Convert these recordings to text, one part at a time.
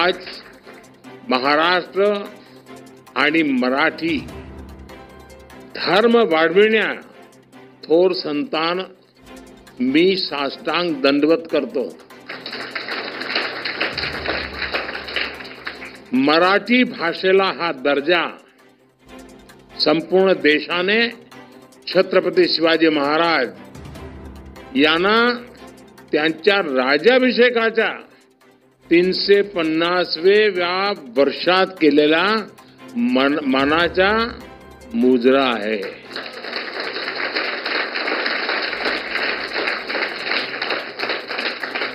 आज महाराष्ट्र आणि मराठी धर्म वाढविण्या थोर संतान मी साष्टांग दंडवत करतो. मराठी भाषेला हा दर्जा संपूर्ण देशाने छत्रपती शिवाजी महाराज यांना त्यांच्या राज्याभिषेकाच्या 350व्या वर्षात केलेला मानाचा मुजरा आहे.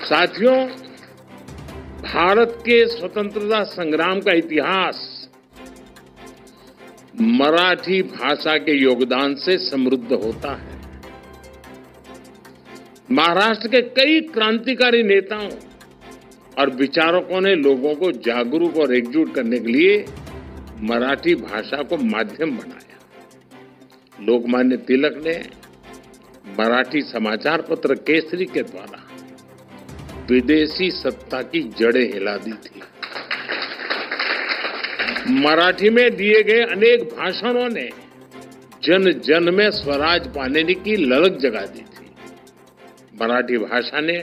साथियों, भारत के स्वतंत्रता संग्राम का इतिहास मराठी भाषा के योगदान से समृद्ध होता है. महाराष्ट्र के कई क्रांतिकारी नेताओं और विचारकों ने लोगों को जागरूक और एकजुट करने के लिए मराठी भाषा को माध्यम बनाया. लोकमान्य तिलक ने मराठी समाचार पत्र केसरी के द्वारा विदेशी सत्ता की जड़ें हिला दी थी. मराठी में दिए गए अनेक भाषणों ने जन जन में स्वराज पाने की ललक जगा दी थी. मराठी भाषा ने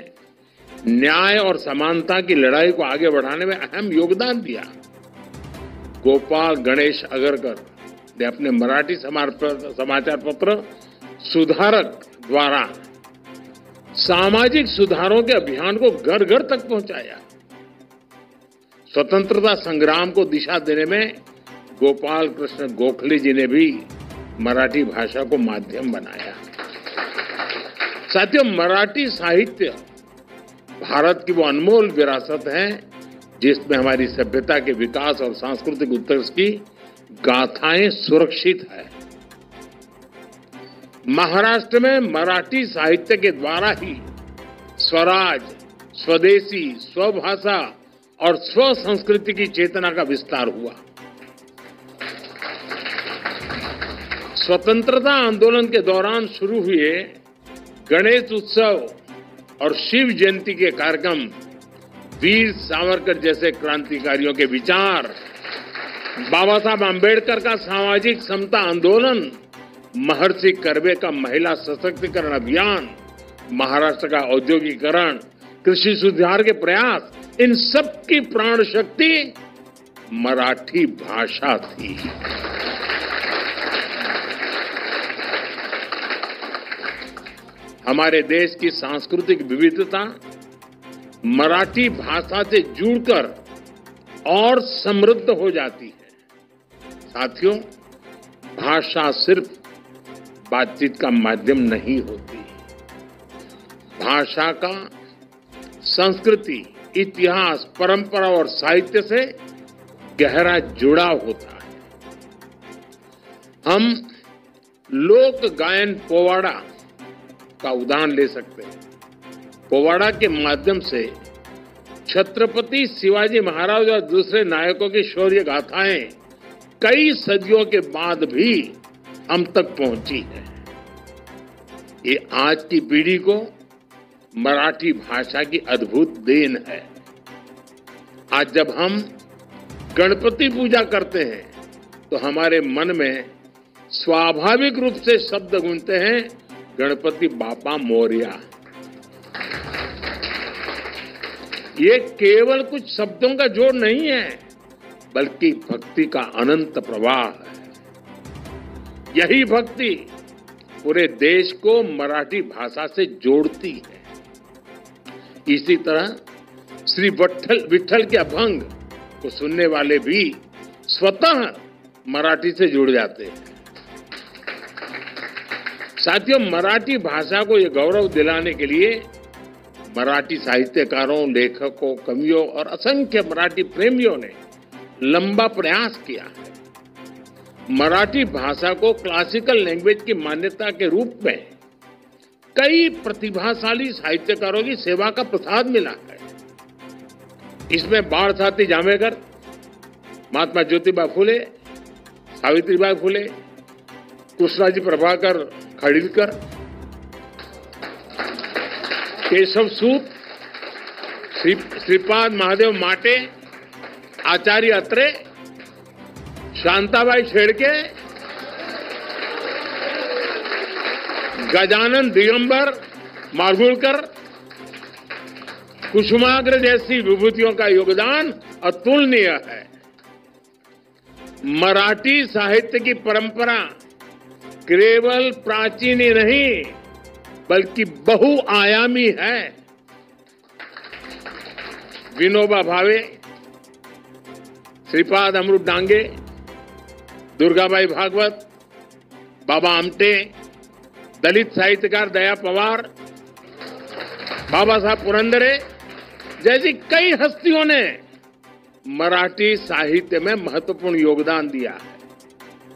न्याय और समानता की लड़ाई को आगे बढ़ाने में अहम योगदान दिया. गोपाल गणेश अगरकर ने अपने मराठी समाचार पत्र सुधारक द्वारा सामाजिक सुधारों के अभियान को घर घर तक पहुंचाया. स्वतंत्रता संग्राम को दिशा देने में गोपाल कृष्ण गोखले जी ने भी मराठी भाषा को माध्यम बनाया. साथियों, मराठी साहित्य भारत की वो अनमोल विरासत है जिसमें हमारी सभ्यता के विकास और सांस्कृतिक उत्कर्ष की गाथाएं सुरक्षित है. महाराष्ट्र में मराठी साहित्य के द्वारा ही स्वराज, स्वदेशी, स्वभाषा और स्व संस्कृति की चेतना का विस्तार हुआ. स्वतंत्रता आंदोलन के दौरान शुरू हुए गणेश उत्सव और शिव जयंती के कार्यक्रम, वीर सावरकर जैसे क्रांतिकारियों के विचार, बाबा साहब आंबेडकर का सामाजिक समता आंदोलन, महर्षि कर्वे का महिला सशक्तिकरण अभियान, महाराष्ट्र का औद्योगिकरण, कृषि सुधार के प्रयास, इन सब की प्राण शक्ति मराठी भाषा थी. हमारे देश की सांस्कृतिक विविधता मराठी भाषा से जुड़कर और समृद्ध हो जाती है. साथियों, भाषा सिर्फ बातचीत का माध्यम नहीं होती. भाषा का संस्कृति, इतिहास, परंपरा और साहित्य से गहरा जुड़ाव होता है. हम लोक गायन पोवाड़ा का उदाहरण ले सकते हैं. पोवाड़ा के माध्यम से छत्रपति शिवाजी महाराज और दूसरे नायकों की शौर्य गाथाएं कई सदियों के बाद भी हम तक पहुंची है. ये आज की पीढ़ी को मराठी भाषा की अद्भुत देन है. आज जब हम गणपति पूजा करते हैं तो हमारे मन में स्वाभाविक रूप से शब्द गूंजते हैं, गणपति बापा मोरया. ये केवल कुछ शब्दों का जोड़ नहीं है, बल्कि भक्ति का अनंत प्रवाह है. यही भक्ति पूरे देश को मराठी भाषा से जोड़ती है. इसी तरह श्री विठ्ठल के अभंग को सुनने वाले भी स्वतः मराठी से जुड़ जाते हैं. साथियों, मराठी भाषा को यह गौरव दिलाने के लिए मराठी साहित्यकारों, लेखकों, कवियों और असंख्य मराठी प्रेमियों ने लंबा प्रयास किया है. मराठी भाषा को क्लासिकल लैंग्वेज की मान्यता के रूप में कई प्रतिभाशाली साहित्यकारों की सेवा का प्रसाद मिला है. इसमें बाळ साथी जांभेकर, महात्मा ज्योतिबा फुले, सावित्रीबाई फुले, कृष्णाजी प्रभाकर खाडिलकर, केशव सूत, श्रीपाद महादेव माटे, आचार्य अत्रे, शांताबाई शेळके, गजानन दिगंबर माडगूळकर, कुसुमाग्र जैसी विभूतियों का योगदान अतुलनीय है। मराठी साहित्य की परंपरा केवल प्राचीन ही नहीं बल्कि बहुआयामी है। विनोबा भावे, श्रीपाद अमृत डांगे, दुर्गाबाई भागवत, बाबा आमटे, दलित साहित्यकार दया पवार, बाबा साहब पुरंदरे जैसी कई हस्तियों ने मराठी साहित्य में महत्वपूर्ण योगदान दिया है।